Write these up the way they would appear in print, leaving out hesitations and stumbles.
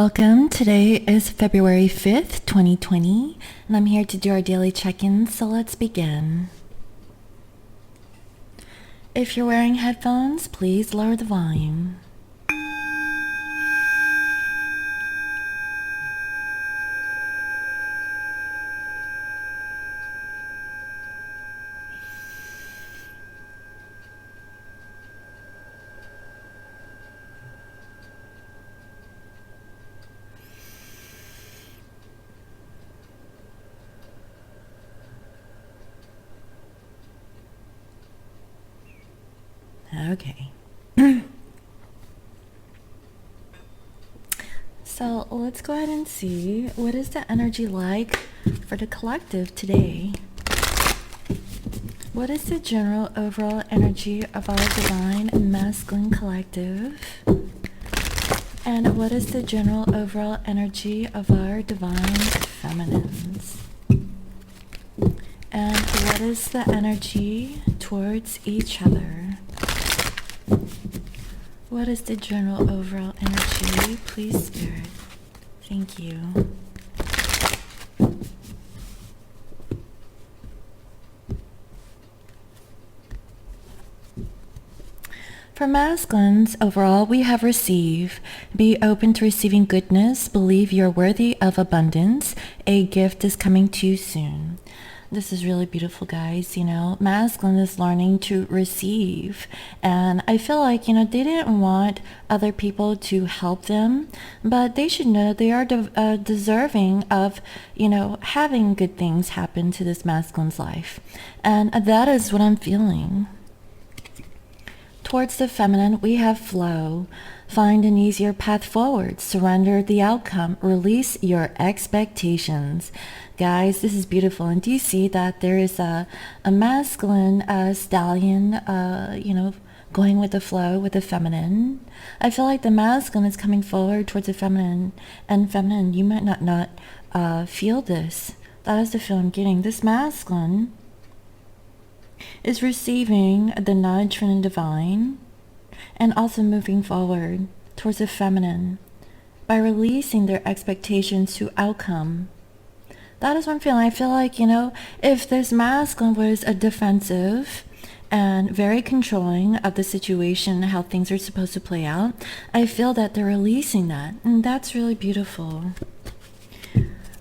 Welcome. Today is February 5th, 2020, and I'm here to do our daily check-ins, so let's begin. If you're wearing headphones, please lower the volume. Okay. So let's go ahead and see what is the energy like for the collective today. What is the general overall energy of our divine masculine collective? And what is the general overall energy of our divine feminines? And what is the energy towards each other? What is the general overall energy? Please, Spirit. Thank you. For masculines, overall, we have receive. Be open to receiving goodness. Believe you're worthy of abundance. A gift is coming to you soon. This is really beautiful, guys. Masculine is learning to receive. And I feel like, they didn't want other people to help them, but they should know they are deserving of, having good things happen to this masculine's life. And that is what I'm feeling. Towards the feminine, we have flow. Find an easier path forward. Surrender the outcome. Release your expectations. Guys, this is beautiful. And do you see that there is a masculine stallion, going with the flow with the feminine? I feel like the masculine is coming forward towards the feminine. And feminine, you might not feel this. That is the feel I'm getting. This masculine is receiving the nudge from the divine and also moving forward towards the feminine by releasing their expectations to outcome. That is what I'm feeling. I feel like, if this masculine was a defensive and very controlling of the situation, how things are supposed to play out, I feel that they're releasing that. And that's really beautiful.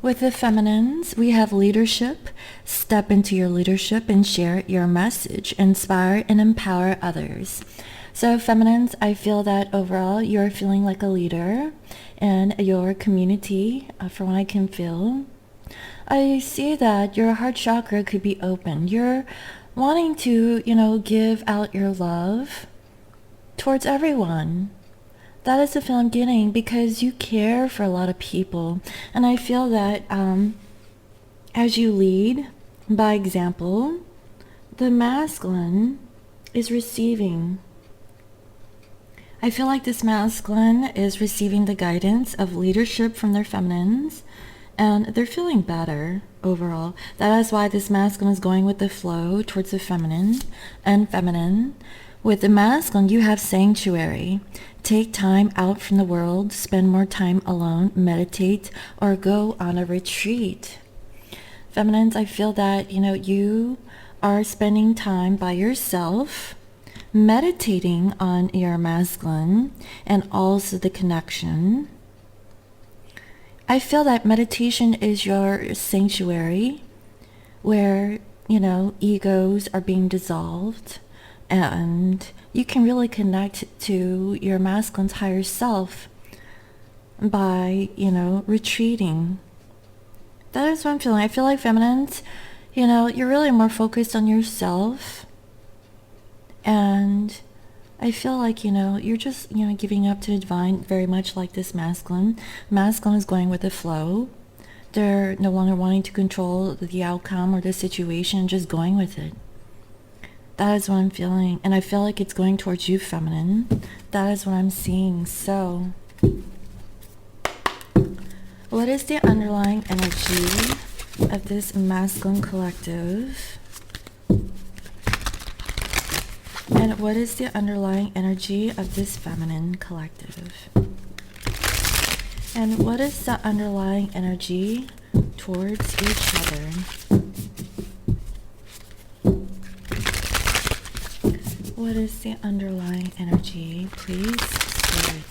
With the feminines, we have leadership. Step into your leadership and share your message. Inspire and empower others. So feminines, I feel that overall you're feeling like a leader in your community, from what I can feel. I see that your heart chakra could be open. You're wanting to, give out your love towards everyone. That is the feel I'm getting because you care for a lot of people. And I feel that as you lead by example, the masculine is receiving. I feel like this masculine is receiving the guidance of leadership from their feminines, and they're feeling better overall. That is why this masculine is going with the flow towards the feminine and feminine. With the masculine, you have sanctuary. Take time out from the world, spend more time alone, meditate, or go on a retreat. Feminines, I feel that, you are spending time by yourself, meditating on your masculine and also the connection. I feel that meditation is your sanctuary where, egos are being dissolved and you can really connect to your masculine's higher self by, retreating. That is what I'm feeling. I feel like feminines, you're really more focused on yourself. And I feel like, you're just, giving up to the divine, very much like this masculine. Masculine is going with the flow. They're no longer wanting to control the outcome or the situation, just going with it. That is what I'm feeling. And I feel like it's going towards you, feminine. That is what I'm seeing. So, what is the underlying energy of this masculine collective? And what is the underlying energy of this feminine collective? And what is the underlying energy towards each other? What is the underlying energy, please, Spirit?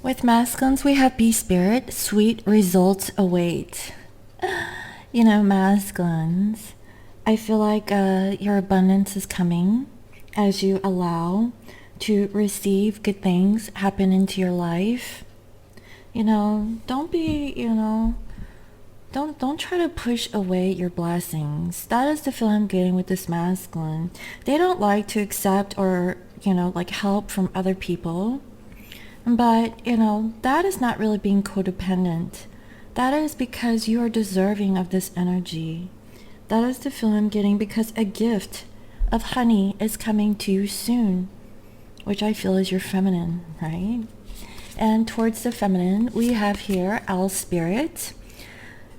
With masculines, we have Be Spirit, sweet results await. You know, masculines, I feel like your abundance is coming as you allow to receive good things happen into your life. You know, don't be, don't try to push away your blessings. That is the feeling I'm getting with this masculine. They don't like to accept or, like help from other people. But, that is not really being codependent. That is because you are deserving of this energy. That is the feeling I'm getting because a gift of honey is coming to you soon, which I feel is your feminine, right? And towards the feminine, we have here Owl Spirit.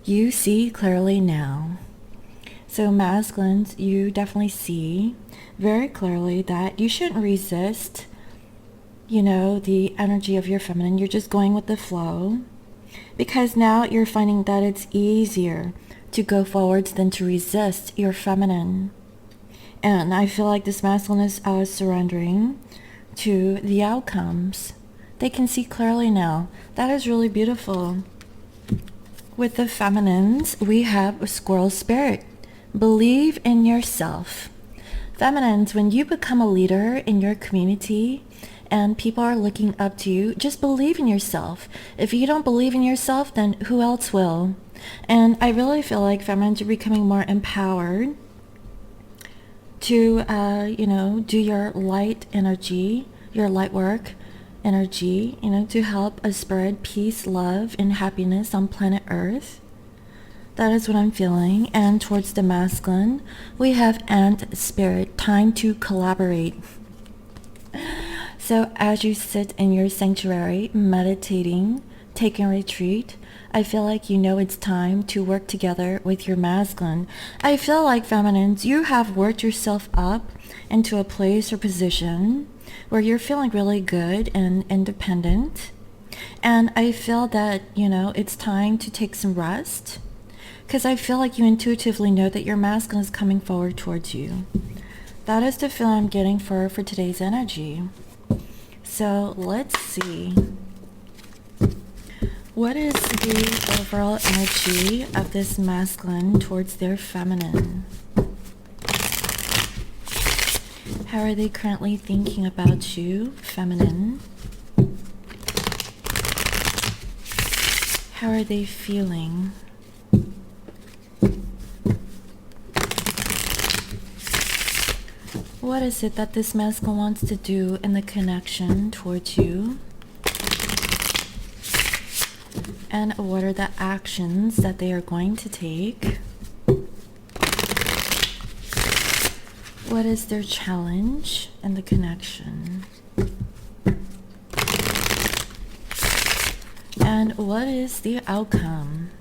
You see clearly now. So masculines, you definitely see very clearly that you shouldn't resist the energy of your feminine. You're just going with the flow because now you're finding that it's easier to go forwards than to resist your feminine. And I feel like this masculine is surrendering to the outcomes. They can see clearly now. That is really beautiful. With the feminines, we have a Squirrel Spirit. Believe in yourself. Feminines, when you become a leader in your community, and people are looking up to you, just believe in yourself. If you don't believe in yourself, then who else will? And I really feel like feminines are becoming more empowered to, do your light energy, your light work energy, to help us spread peace, love, and happiness on planet Earth. That is what I'm feeling. And towards the masculine, we have Ant Spirit, time to collaborate. So as you sit in your sanctuary, meditating, taking retreat, I feel like it's time to work together with your masculine. I feel like feminines, you have worked yourself up into a place or position where you're feeling really good and independent. And I feel that, it's time to take some rest because I feel like you intuitively know that your masculine is coming forward towards you. That is the feeling I'm getting for today's energy. So let's see. What is the overall energy of this masculine towards their feminine? How are they currently thinking about you, feminine? How are they feeling? What is it that this masculine wants to do in the connection towards you? And what are the actions that they are going to take? What is their challenge in the connection? And what is the outcome?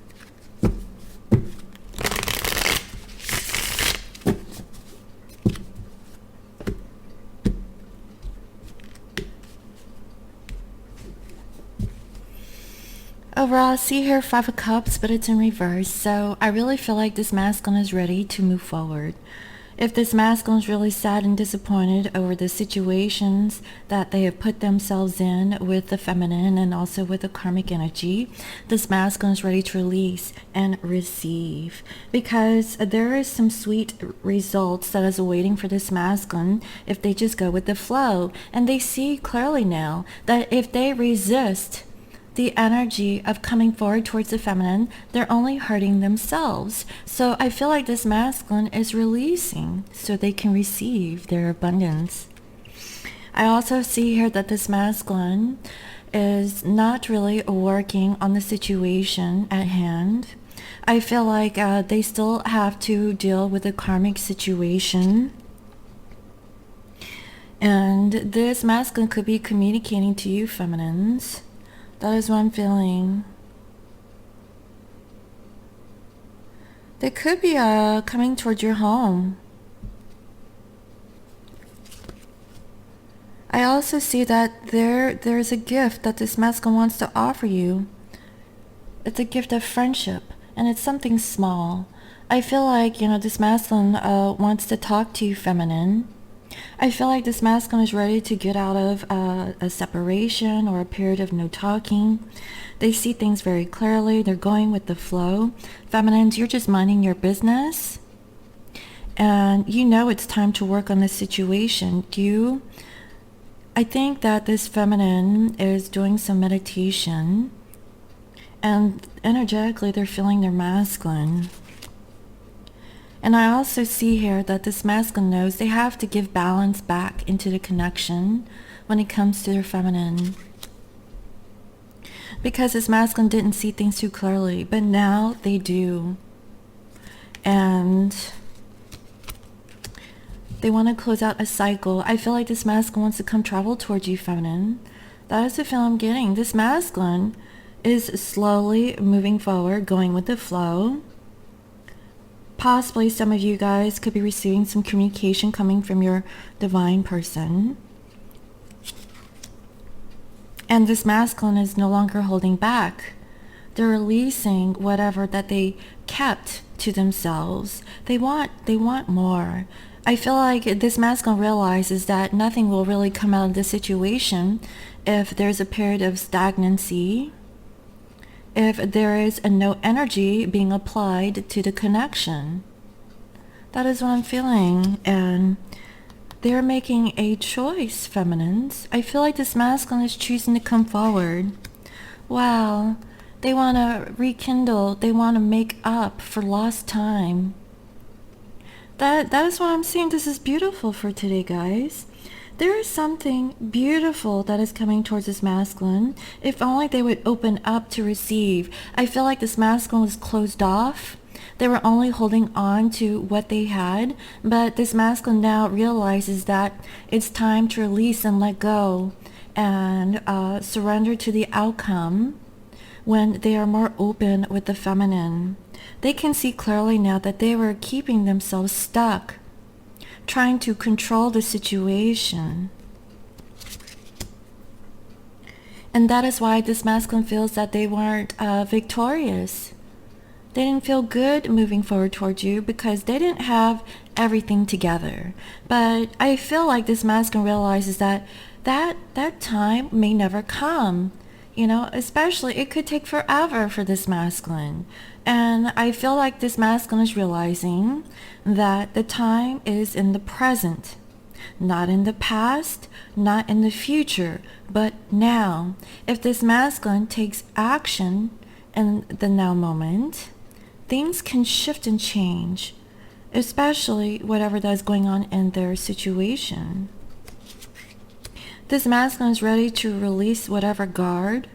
Overall, I see here 5 of Cups, but it's in reverse. So I really feel like this masculine is ready to move forward. If this masculine is really sad and disappointed over the situations that they have put themselves in with the feminine and also with the karmic energy, this masculine is ready to release and receive because there is some sweet results that is awaiting for this masculine if they just go with the flow. And they see clearly now that if they resist the energy of coming forward towards the feminine, they're only hurting themselves. So I feel like this masculine is releasing so they can receive their abundance. I also see here that this masculine is not really working on the situation at hand. I feel like they still have to deal with a karmic situation. And this masculine could be communicating to you, feminines. That is what I'm feeling. They could be coming towards your home. I also see that there's a gift that this masculine wants to offer you. It's a gift of friendship, and it's something small. I feel like, this masculine wants to talk to you, feminine. I feel like this masculine is ready to get out of a separation or a period of no talking. They see things very clearly. They're going with the flow. Feminines, you're just minding your business. And it's time to work on this situation. I think that this feminine is doing some meditation, and energetically they're feeling their masculine. And I also see here that this masculine knows they have to give balance back into the connection when it comes to their feminine. Because this masculine didn't see things too clearly, but now they do. And they want to close out a cycle. I feel like this masculine wants to come travel towards you, feminine. That is the feeling I'm getting. This masculine is slowly moving forward, going with the flow. Possibly some of you guys could be receiving some communication coming from your divine person. And this masculine is no longer holding back. They're releasing whatever that they kept to themselves. They want more. I feel like this masculine realizes that nothing will really come out of this situation if there's a period of stagnancy, if there is no energy being applied to the connection. That is what I'm feeling. And they're making a choice, feminines. I feel like this masculine is choosing to come forward. Wow. They want to rekindle. They want to make up for lost time. That is what I'm seeing. This is beautiful for today, guys. There is something beautiful that is coming towards this masculine. If only they would open up to receive. I feel like this masculine was closed off. They were only holding on to what they had. But this masculine now realizes that it's time to release and let go and surrender to the outcome when they are more open with the feminine. They can see clearly now that they were keeping themselves stuck, trying to control the situation. And that is why this masculine feels that they weren't victorious. They didn't feel good moving forward towards you because they didn't have everything together. But I feel like this masculine realizes that time may never come. Especially it could take forever for this masculine. And I feel like this masculine is realizing that the time is in the present, not in the past, not in the future, but now. If this masculine takes action in the now moment, things can shift and change, especially whatever that is going on in their situation. This masculine is ready to release whatever guard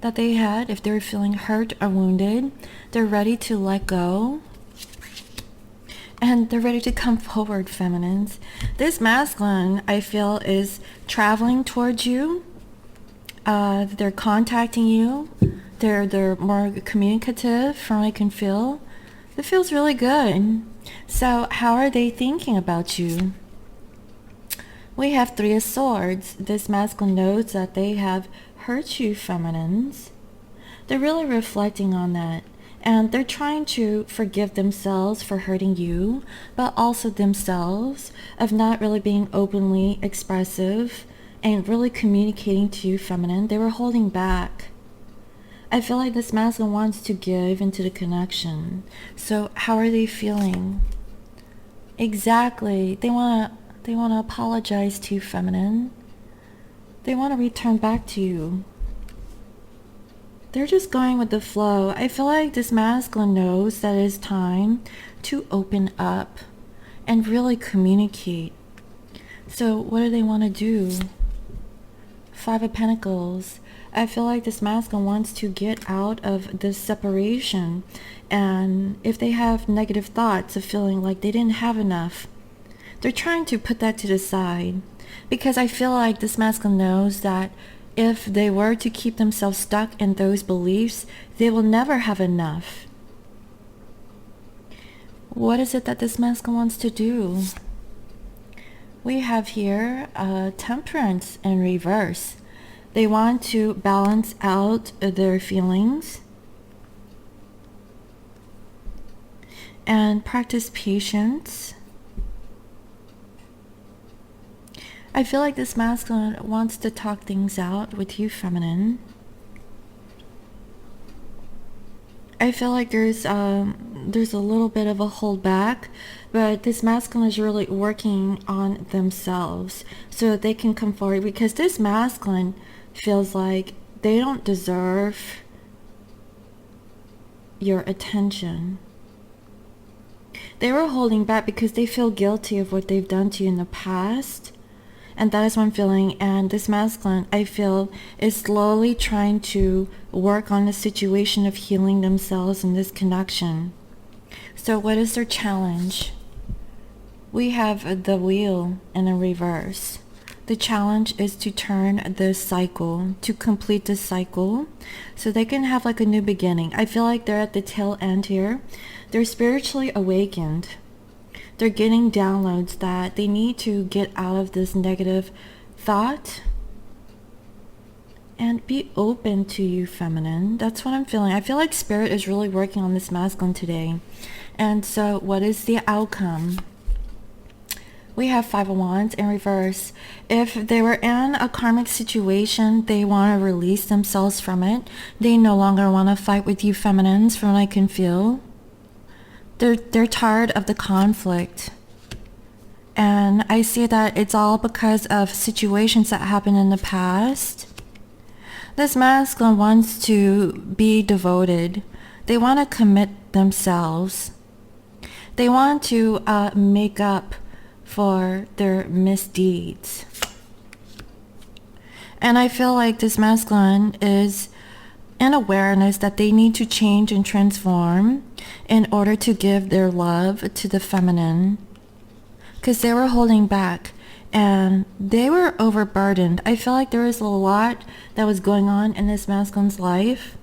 that they had. If they're feeling hurt or wounded, they're ready to let go. And they're ready to come forward, feminines. This masculine, I feel, is traveling towards you. They're contacting you. They're more communicative from what I can feel. It feels really good. So how are they thinking about you? We have Three of Swords. This masculine knows that they have hurt you, feminines. They're really reflecting on that. And they're trying to forgive themselves for hurting you, but also themselves of not really being openly expressive and really communicating to you, feminine. They were holding back. I feel like this masculine wants to give into the connection. So how are they feeling? Exactly. They want to apologize to you, feminine. They want to return back to you. They're just going with the flow. I feel like this masculine knows that it's time to open up and really communicate. So what do they want to do? Five of Pentacles. I feel like this masculine wants to get out of this separation. And if they have negative thoughts of feeling like they didn't have enough, they're trying to put that to the side. Because I feel like this masculine knows that if they were to keep themselves stuck in those beliefs, they will never have enough. What is it that this masculine wants to do? We have here temperance in reverse. They want to balance out their feelings and practice patience. I feel like this masculine wants to talk things out with you, feminine. I feel like there's a little bit of a holdback, but this masculine is really working on themselves so that they can come forward, because this masculine feels like they don't deserve your attention. They were holding back because they feel guilty of what they've done to you in the past. And that is what I'm feeling. And this masculine, I feel, is slowly trying to work on the situation of healing themselves in this connection. So what is their challenge? We have the wheel in a reverse. The challenge is to turn this cycle, to complete this cycle, so they can have like a new beginning. I feel like they're at the tail end here. They're spiritually awakened. They're getting downloads that they need to get out of this negative thought and be open to you, feminine. That's what I'm feeling. I feel like spirit is really working on this masculine today. And so what is the outcome? We have Five of Wands in reverse. If they were in a karmic situation, they want to release themselves from it. They no longer want to fight with you, feminines, from what I can feel. They're tired of the conflict. And I see that it's all because of situations that happened in the past. This masculine wants to be devoted. They want to commit themselves. They want to make up for their misdeeds. And I feel like this masculine is an awareness that they need to change and transform in order to give their love to the feminine, because they were holding back and they were overburdened. I feel like there was a lot that was going on in this masculine's life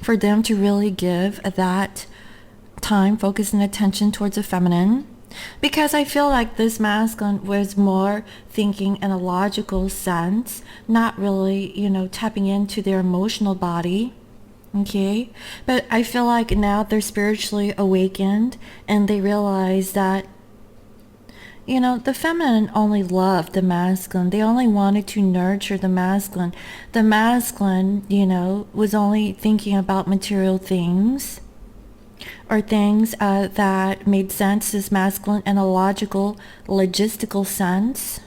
for them to really give that time, focus, and attention towards the feminine, because I feel like this masculine was more thinking in a logical sense, not really, tapping into their emotional body. Okay, but I feel like now they're spiritually awakened and they realize that, the feminine only loved the masculine. They only wanted to nurture the masculine. The masculine, was only thinking about material things or things that made sense as masculine in a logical, logistical sense.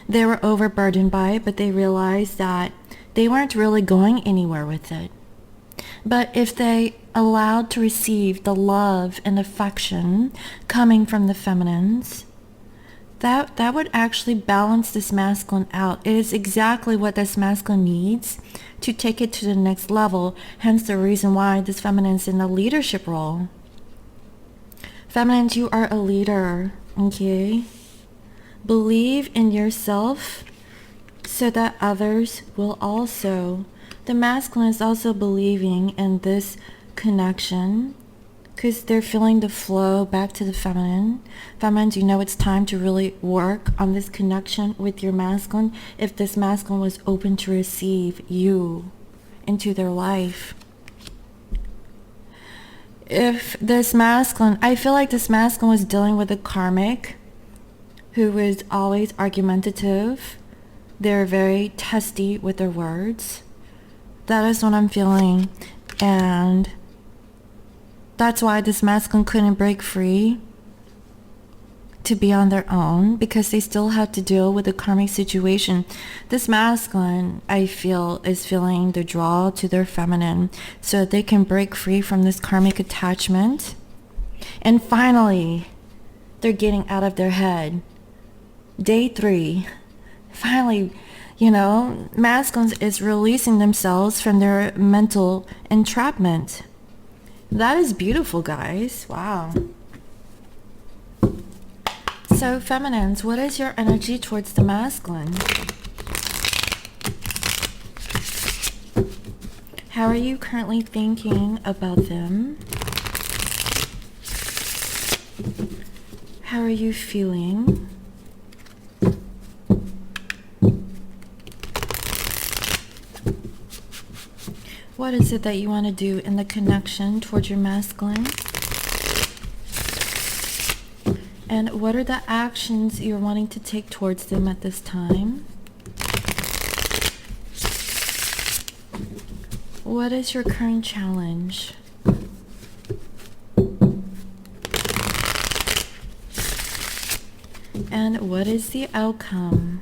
They were overburdened by it, but they realized that they weren't really going anywhere with it. But if they allowed to receive the love and affection coming from the feminines, that would actually balance this masculine out. It is exactly what this masculine needs to take it to the next level. Hence the reason why this feminine is in a leadership role. Feminines, you are a leader, okay? Believe in yourself so that others will also. The masculine is also believing in this connection because they're feeling the flow back to the feminine. Feminines, it's time to really work on this connection with your masculine if this masculine was open to receive you into their life. If this masculine, I feel like this masculine was dealing with a karmic who was always argumentative. They're very testy with their words. That is what I'm feeling, and that's why this masculine couldn't break free to be on their own, because they still had to deal with a karmic situation. This masculine, I feel, is feeling the draw to their feminine so that they can break free from this karmic attachment. And finally, they're getting out of their head. Day 3, finally, masculines is releasing themselves from their mental entrapment. That is beautiful, guys. Wow. So, feminines, what is your energy towards the masculine? How are you currently thinking about them? How are you feeling? What is it that you want to do in the connection towards your masculine? And what are the actions you're wanting to take towards them at this time? What is your current challenge? And what is the outcome?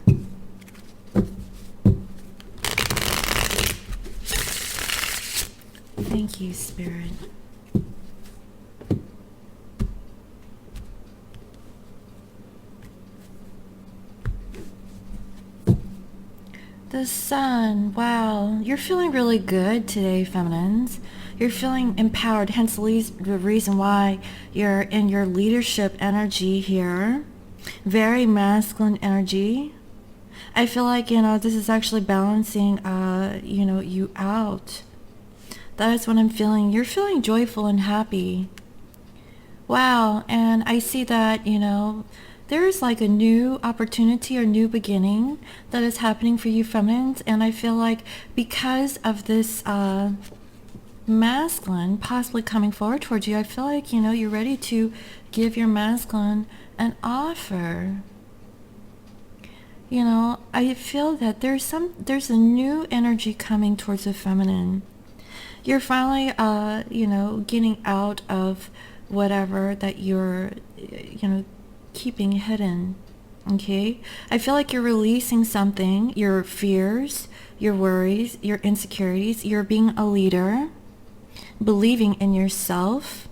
Thank you, Spirit. The Sun. Wow. You're feeling really good today, feminines. You're feeling empowered, hence the reason why you're in your leadership energy here. Very masculine energy. I feel like, this is actually balancing, you out. That is what I'm feeling. You're feeling joyful and happy. Wow. And I see that, there's like a new opportunity or new beginning that is happening for you feminines. And I feel like because of this masculine possibly coming forward towards you, I feel like, you're ready to give your masculine an offer. I feel that there's a new energy coming towards the feminine. You're finally, getting out of whatever that you're, keeping hidden. Okay? I feel like you're releasing something, your fears, your worries, your insecurities. You're being a leader, believing in yourself,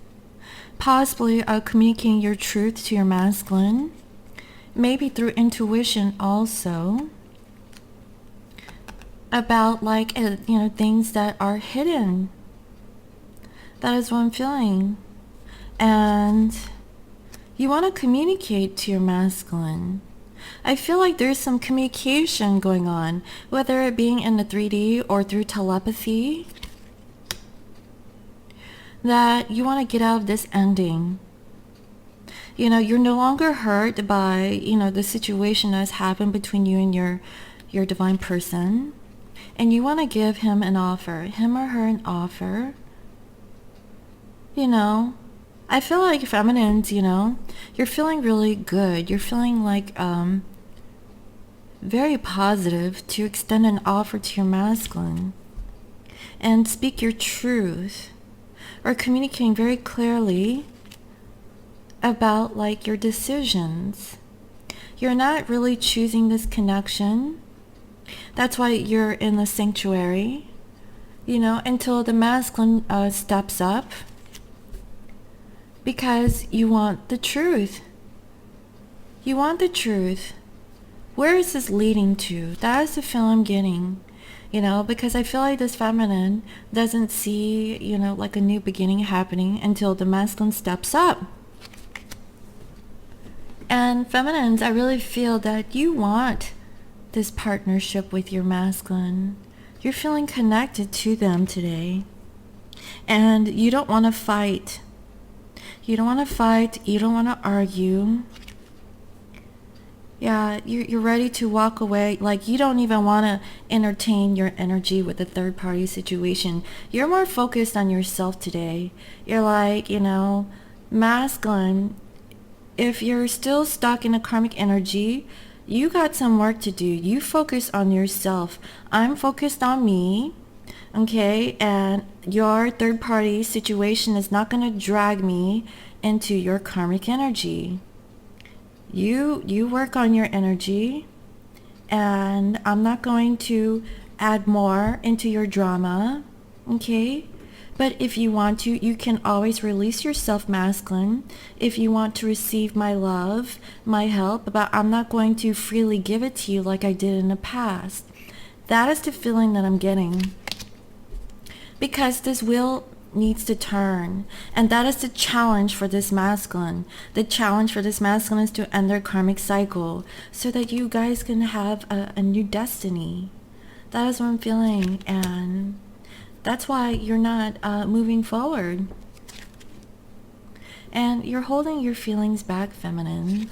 possibly communicating your truth to your masculine, maybe through intuition also, about things that are hidden. That is what I'm feeling. And you want to communicate to your masculine. I feel like there's some communication going on, whether it being in the 3D or through telepathy, that you want to get out of this ending. You're no longer hurt by, the situation that's happened between you and your divine person. And you want to give him an offer, him or her an offer. I feel like feminines, you're feeling really good. You're feeling like very positive to extend an offer to your masculine and speak your truth, or communicating very clearly about your decisions. You're not really choosing this connection. That's why you're in the sanctuary, until the masculine steps up, because you want the truth. You want the truth. Where is this leading to? That is the feel I'm getting, because I feel like this feminine doesn't see, a new beginning happening until the masculine steps up. And feminines, I really feel that you want this partnership with your masculine. You're feeling connected to them today. And you don't want to fight. You don't want to fight. You don't want to argue. Yeah, you're ready to walk away. You don't even want to entertain your energy with the third party situation. You're more focused on yourself today. You're masculine, if you're still stuck in a karmic energy, you got some work to do. You focus on yourself. I'm focused on me, okay? And your third party situation is not going to drag me into your karmic energy. You work on your energy, and I'm not going to add more into your drama, okay? But if you want to, you can always release yourself, masculine, if you want to receive my love, my help, but I'm not going to freely give it to you like I did in the past. That is the feeling that I'm getting. Because this wheel needs to turn, and that is the challenge for this masculine. The challenge for this masculine is to end their karmic cycle so that you guys can have a new destiny. That is what I'm feeling, and that's why you're not moving forward. And you're holding your feelings back, feminine.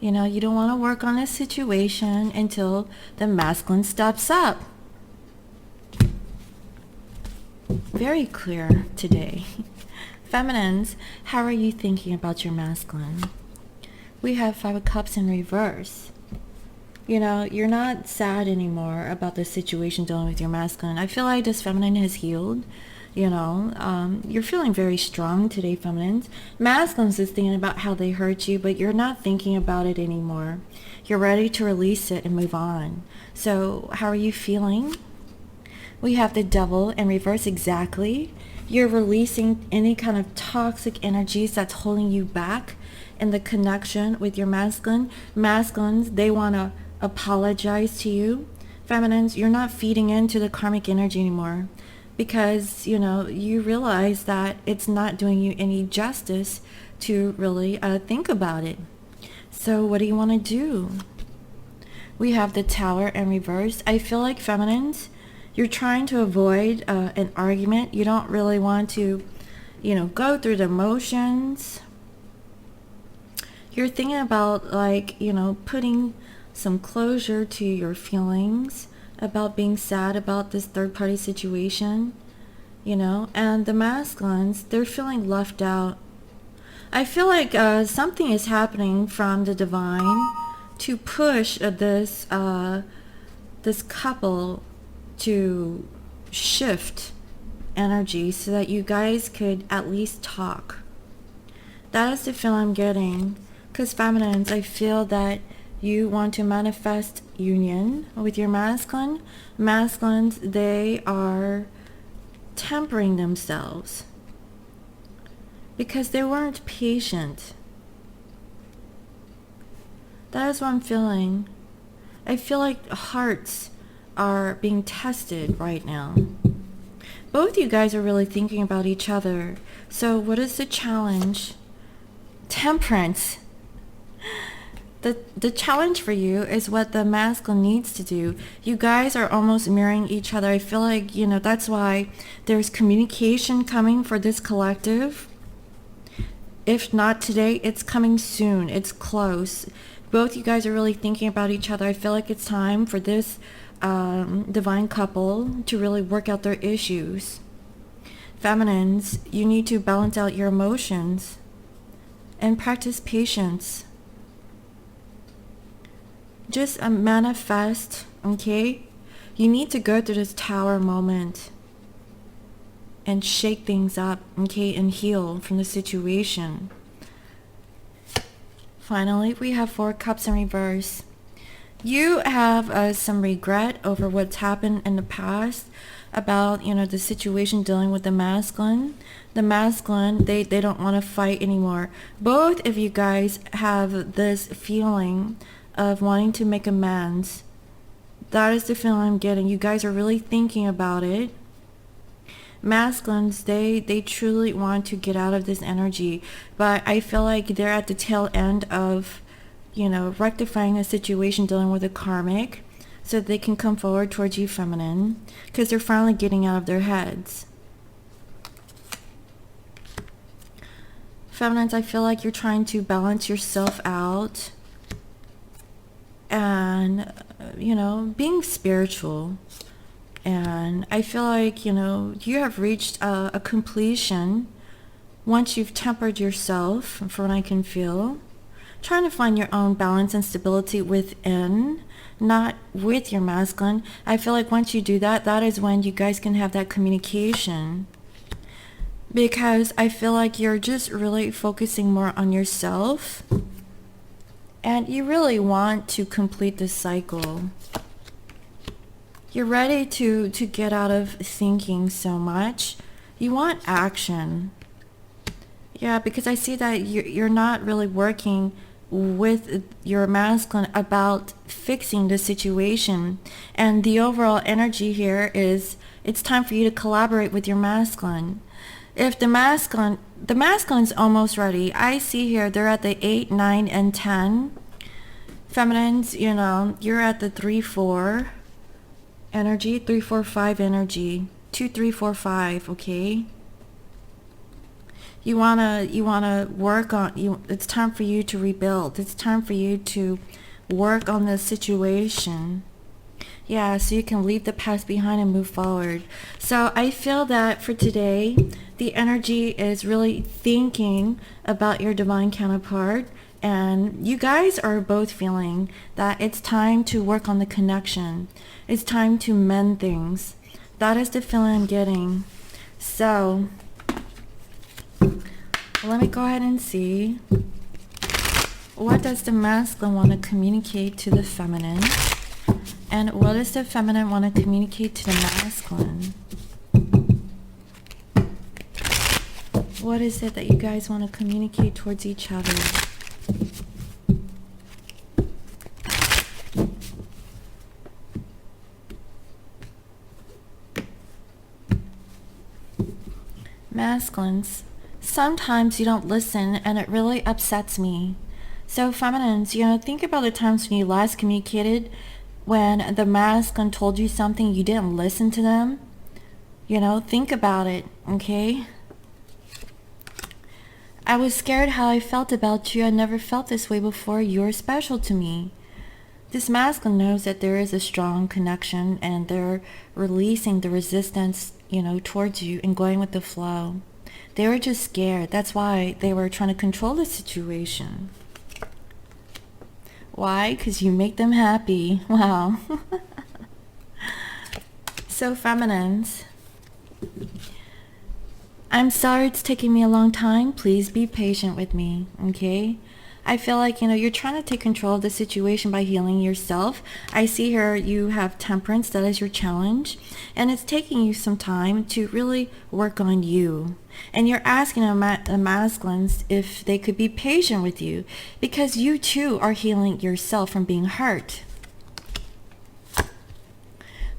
You know, you don't want to work on a situation until the masculine steps up. Very clear today. Feminines, how are you thinking about your masculine? We have 5 of Cups in reverse. You know, you're not sad anymore about the situation dealing with your masculine. I feel like this feminine has healed. You know, you're feeling very strong today, feminines. Masculines is thinking about how they hurt you, but you're not thinking about it anymore. You're ready to release it and move on. So how are you feeling? We have the Devil in reverse exactly. You're releasing any kind of toxic energies that's holding you back in the connection with your masculine. Masculines, they want to apologize to you. Feminines, you're not feeding into the karmic energy anymore, because, you know, you realize that it's not doing you any justice to really think about it. So what do you want to do? We have the Tower in reverse. I feel like, feminines, you're trying to avoid an argument. You don't really want to, you know, go through the motions. You're thinking about, like, you know, putting some closure to your feelings about being sad about this third-party situation, you know. And the masculines, they're feeling left out. I feel like something is happening from the divine to push this couple to shift energy so that you guys could at least talk. That is the feel I'm getting. Because feminines, I feel that you want to manifest union with your masculine. Masculines, they are tempering themselves because they weren't patient. That is what I'm feeling. I feel like hearts are being tested right now. Both you guys are really thinking about each other. So what is the challenge? Temperance. The challenge for you is what the masculine needs to do. You guys are almost mirroring each other. I feel like, you know, that's why there's communication coming for this collective. If not today, it's coming soon. It's close. Both you guys are really thinking about each other. I feel like it's time for this divine couple to really work out their issues. Feminines, you need to balance out your emotions and practice patience. Just manifest, okay? You need to go through this Tower moment and shake things up, okay, and heal from the situation. Finally, we have 4 Cups in reverse. You have some regret over what's happened in the past about, you know, the situation dealing with the masculine. The masculine, they don't want to fight anymore. Both of you guys have this feeling of wanting to make amends. That is the feeling I'm getting. You guys are really thinking about it. Masculines, they truly want to get out of this energy, but I feel like they're at the tail end of, you know, rectifying a situation dealing with a karmic so they can come forward towards you, feminine, because they're finally getting out of their heads. Feminines, I feel like you're trying to balance yourself out and, you know, being spiritual. And I feel like, you know, you have reached a completion once you've tempered yourself, from what I can feel. Trying to find your own balance and stability within, not with your masculine. I feel like once you do that, that is when you guys can have that communication. Because I feel like you're just really focusing more on yourself. And you really want to complete this cycle. You're ready to get out of thinking so much. You want action. Yeah, because I see that you're not really working with your masculine about fixing the situation. And the overall energy here is it's time for you to collaborate with your masculine. If the masculine's almost ready. I see here they're at the 8, 9, and 10. Feminines, you know, you're at the 3, 4 energy, 3, 4, 5 energy. 2, 3, 4, 5, okay? You wanna work on you. It's time for you to rebuild. It's time for you to work on the situation. Yeah, so you can leave the past behind and move forward. So I feel that for today, the energy is really thinking about your divine counterpart, and you guys are both feeling that it's time to work on the connection. It's time to mend things. That is the feeling I'm getting. So let me go ahead and see. What does the masculine want to communicate to the feminine? And what does the feminine want to communicate to the masculine? What is it that you guys want to communicate towards each other? Masculines, sometimes you don't listen and it really upsets me. So feminines, think about the times when you last communicated, when the masculine told you something, you didn't listen to them. Think about it, okay? I was scared how I felt about you. I never felt this way before. You're special to me. This masculine knows that there is a strong connection and they're releasing the resistance, towards you and going with the flow. They were just scared. That's why they were trying to control the situation. Why? Because you make them happy. Wow. So feminines, I'm sorry it's taking me a long time. Please be patient with me, okay? I feel like, you're trying to take control of the situation by healing yourself. I see here you have temperance. That is your challenge. And it's taking you some time to really work on you. And you're asking the masculines if they could be patient with you, because you too are healing yourself from being hurt.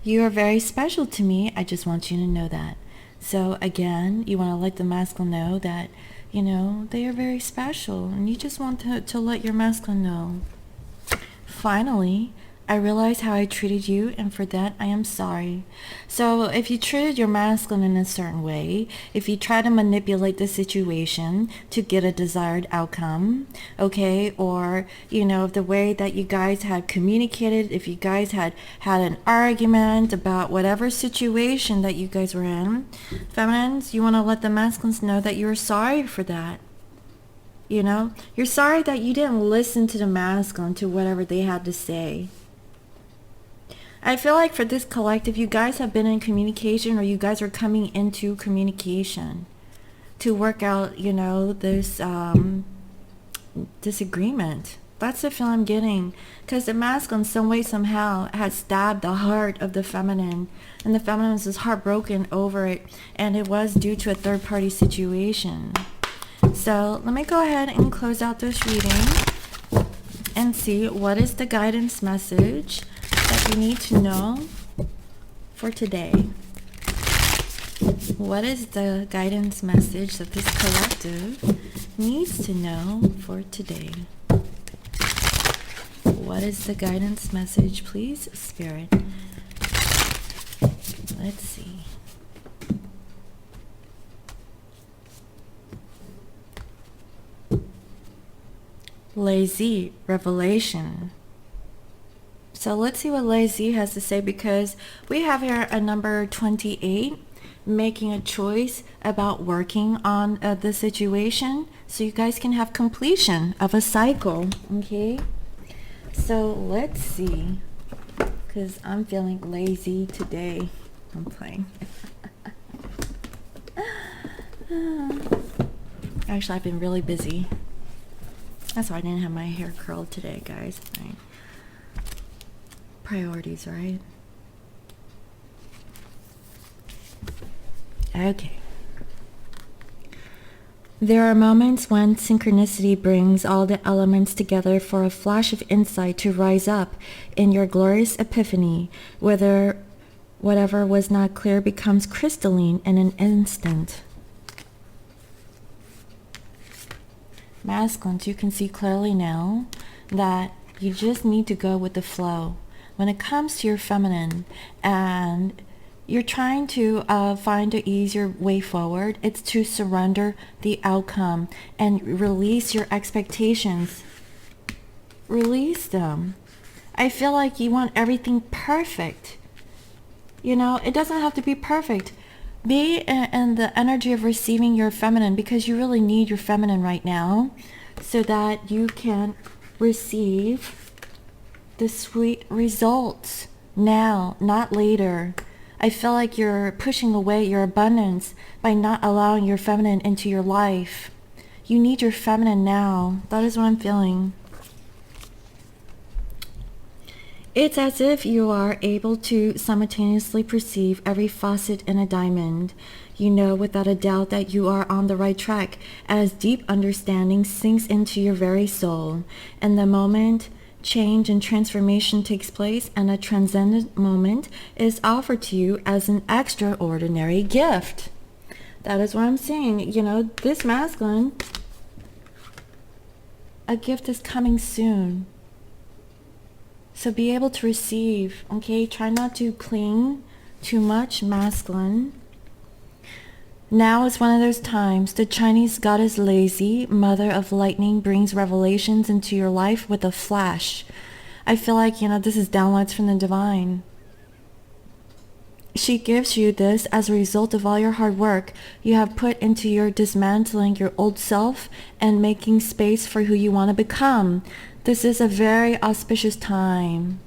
You are very special to me. I just want you to know that. So again, you want to let the masculine know that, they are very special, and you just want to let your masculine know. Finally, I realize how I treated you, and for that I am sorry. So if you treated your masculine in a certain way, if you try to manipulate the situation to get a desired outcome, okay, or, the way that you guys had communicated, if you guys had an argument about whatever situation that you guys were in, feminines, you want to let the masculines know that you're sorry for that. You're sorry that you didn't listen to the masculine, to whatever they had to say. I feel like for this collective, you guys have been in communication, or you guys are coming into communication to work out, this disagreement. That's the feel I'm getting, because the masculine some way, somehow has stabbed the heart of the feminine, and the feminine was just heartbroken over it, and it was due to a third-party situation. So let me go ahead and close out this reading and see what is the guidance message that you need to know for today. What is the guidance message that this collective needs to know for today? What is the guidance message, please, Spirit? Let's see. Lazy revelation. So let's see what Lazy has to say, because we have here a number 28, making a choice about working on the situation, so you guys can have completion of a cycle, okay? So let's see, because I'm feeling lazy today. I'm playing. Actually, I've been really busy. That's why I didn't have my hair curled today, guys. Right. Priorities, right? Okay. There are moments when synchronicity brings all the elements together for a flash of insight to rise up in your glorious epiphany, whether whatever was not clear becomes crystalline in an instant. Masculines, you can see clearly now that you just need to go with the flow when it comes to your feminine, and You're trying to find an easier way forward. It's to surrender the outcome and release your expectations. Release them. I feel like you want everything perfect. You know, it doesn't have to be perfect. Be in the energy of receiving your feminine, because you really need your feminine right now so that you can receive the sweet results now, not later. I feel like you're pushing away your abundance by not allowing your feminine into your life. You need your feminine now. That is what I'm feeling. It's as if you are able to simultaneously perceive every facet in a diamond. You know without a doubt that you are on the right track as deep understanding sinks into your very soul. And the moment change and transformation takes place and a transcendent moment is offered to you as an extraordinary gift. That is what I'm saying. You know, this masculine, a gift is coming soon. So be able to receive, okay? Try not to cling too much, masculine. Now is one of those times. The Chinese goddess Lazy, mother of lightning, brings revelations into your life with a flash. I feel like, you know, this is downloads from the divine. She gives you this as a result of all your hard work you have put into your dismantling your old self and making space for who you want to become. This is a very auspicious time.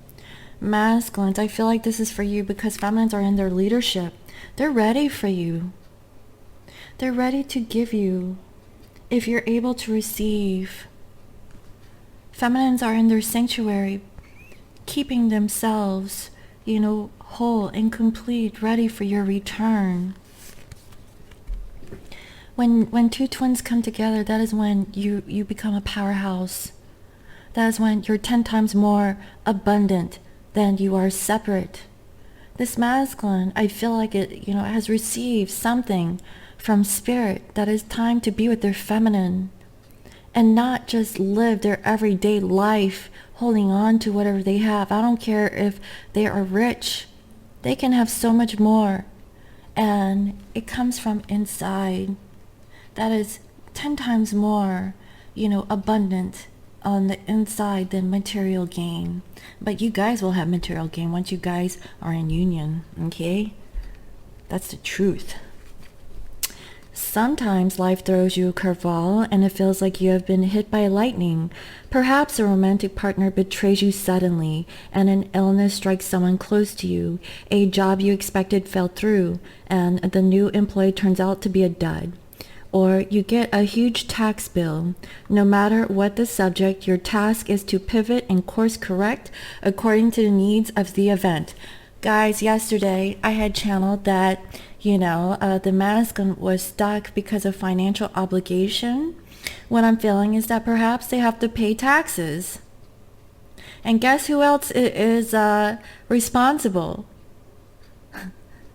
Masculines, I feel like this is for you because feminines are in their leadership. They're ready for you. They're ready to give you if you're able to receive. Feminines are in their sanctuary, keeping themselves, you know, whole and complete, ready for your return. When two twins come together, that is when you become a powerhouse. That is when you're 10 times more abundant than you are separate. This masculine, I feel like it, you know, has received something from spirit that is time to be with their feminine and not just live their everyday life holding on to whatever they have. I don't care if they are rich. They can have so much more. And it comes from inside. That is 10 times more, you know, abundant on the inside than material gain. But you guys will have material gain once you guys are in union, okay? That's the truth. Sometimes life throws you a curveball and it feels like you have been hit by lightning. Perhaps a romantic partner betrays you suddenly and an illness strikes someone close to you. A job you expected fell through and the new employee turns out to be a dud. Or you get a huge tax bill. No matter what the subject, your task is to pivot and course correct according to the needs of the event. Guys, yesterday I had channeled that, you know, the masculine was stuck because of financial obligation. What I'm feeling is that perhaps they have to pay taxes. And guess who else is responsible?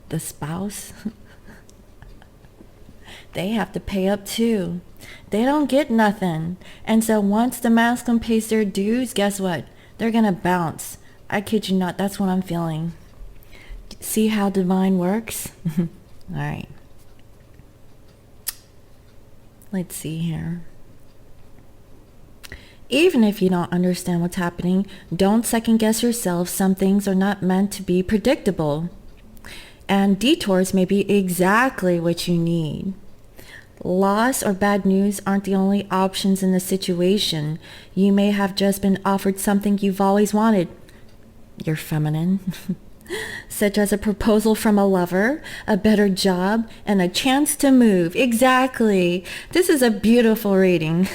The spouse. They have to pay up too. They don't get nothing. And so once the masculine pays their dues, guess what? They're going to bounce. I kid you not. That's what I'm feeling. See how divine works? All right. Let's see here. Even if you don't understand what's happening, don't second guess yourself. Some things are not meant to be predictable. And detours may be exactly what you need. Loss or bad news aren't the only options in the situation. You may have just been offered something you've always wanted. You're feminine. Such as a proposal from a lover, a better job, and a chance to move. Exactly. This is a beautiful reading.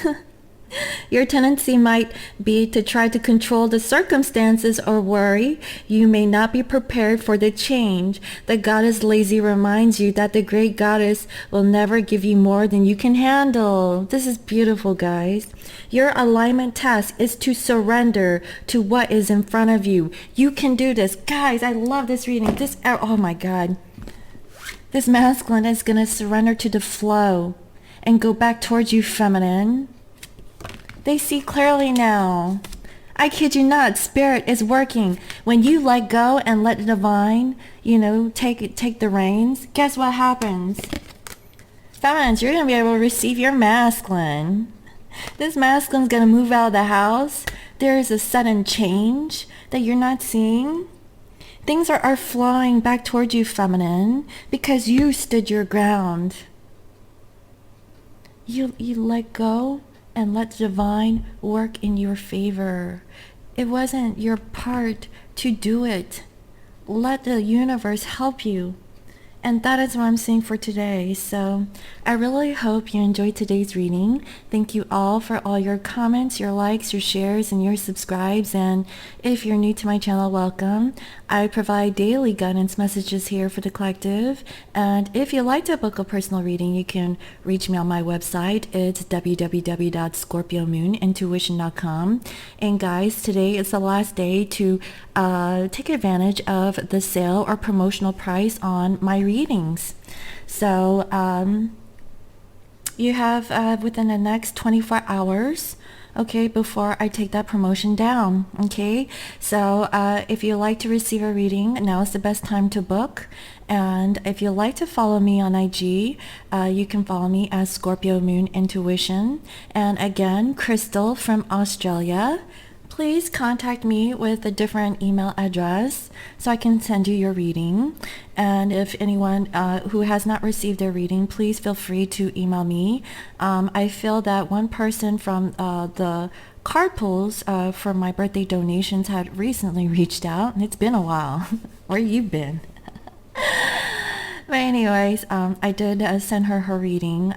Your tendency might be to try to control the circumstances or worry you may not be prepared for the change. The goddess Lazy reminds you that the great goddess will never give you more than you can handle. This is beautiful, guys. Your alignment task is to surrender to what is in front of you. You can do this. Guys, I love this reading. Oh my God. This masculine is going to surrender to the flow and go back towards you, feminine. They see clearly now. I kid you not, Spirit is working. When you let go and let the divine, take the reins, guess what happens? Feminines, you're going to be able to receive your masculine. This masculine's going to move out of the house. There is a sudden change that you're not seeing. Things are flowing back towards you, feminine, because you stood your ground. You let go and let the divine work in your favor. It wasn't your part to do it. Let the universe help you. And that is what I'm seeing for today. So I really hope you enjoyed today's reading. Thank you all for all your comments, your likes, your shares, and your subscribes. And if you're new to my channel, welcome. I provide daily guidance messages here for the collective. And if you'd like to book a personal reading, you can reach me on my website. It's www.scorpiomoonintuition.com. And guys, today is the last day to take advantage of the sale or promotional price on my readings. So you have within the next 24 hours, okay, before I take that promotion down. Okay, so if you like to receive a reading, now is the best time to book. And if you like to follow me on IG, you can follow me as Scorpio Moon Intuition. And again, Crystal from Australia. Please contact me with a different email address so I can send you your reading. And if anyone who has not received their reading, please feel free to email me. I feel that one person from the card pulls for my birthday donations had recently reached out. It's been a while. Where you been? But anyways, I did send her reading.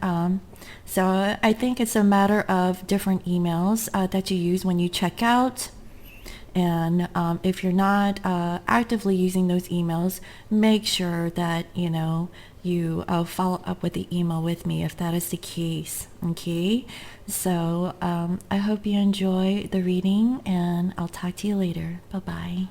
So I think it's a matter of different emails that you use when you check out. And if you're not actively using those emails, make sure that, you follow up with the email with me if that is the case. Okay? So I hope you enjoy the reading, and I'll talk to you later. Bye-bye.